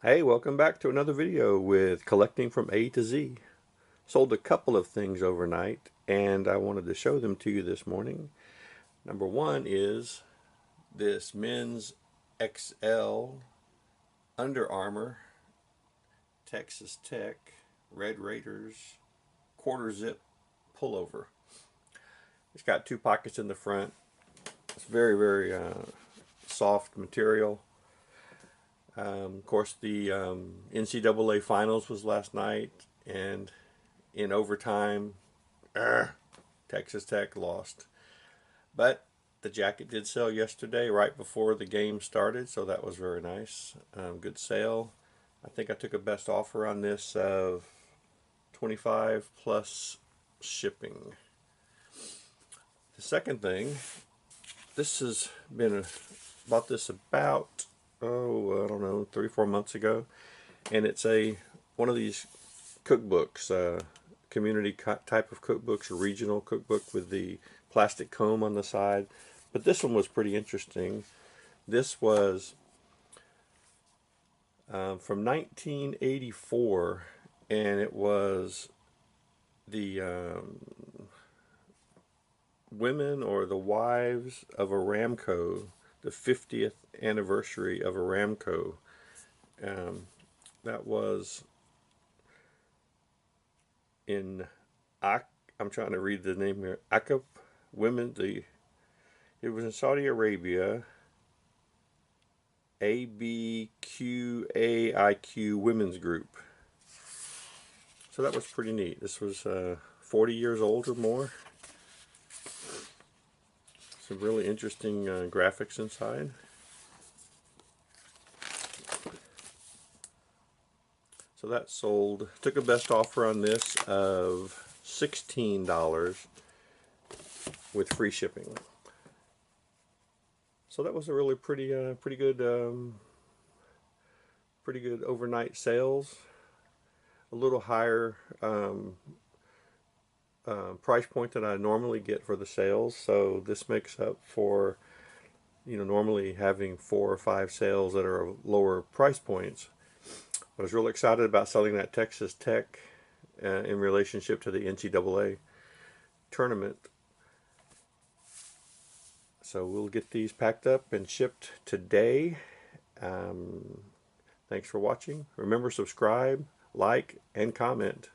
Hey, welcome back to another video with collecting from A to Z. Sold a couple of things overnight and I wanted to show them to you this morning. Number one is this men's XL Under Armour Texas Tech Red Raiders quarter zip pullover. It's got two pockets in the front. It's very soft material. Of course, the NCAA finals was last night, and in overtime, Texas Tech lost. But the jacket did sell yesterday right before the game started, so that was very nice. Good sale. I think I took a best offer on this of 25 plus shipping. The second thing, this has been bought this about I don't know, 3 or 4 months ago, and it's one of these cookbooks, community type of cookbooks, a regional cookbook with the plastic comb on the side. But this one was pretty interesting. This was from 1984, and it was the women or the wives of Aramco, the 50th anniversary of Aramco. That was in I'm trying to read the name here. Akab women. It was in Saudi Arabia. ABQAIQ Women's Group. So that was pretty neat. This was 40 years old or more. Some really interesting graphics inside. So that sold. Took a best offer on this of $16 with free shipping. So that was a really pretty good overnight sales. A little higher price point than I normally get for the sales. So this makes up for, normally having 4 or 5 sales that are lower price points. I was really excited about selling that Texas Tech in relationship to the NCAA tournament. So we'll get these packed up and shipped today. Thanks for watching. Remember, subscribe, like, and comment.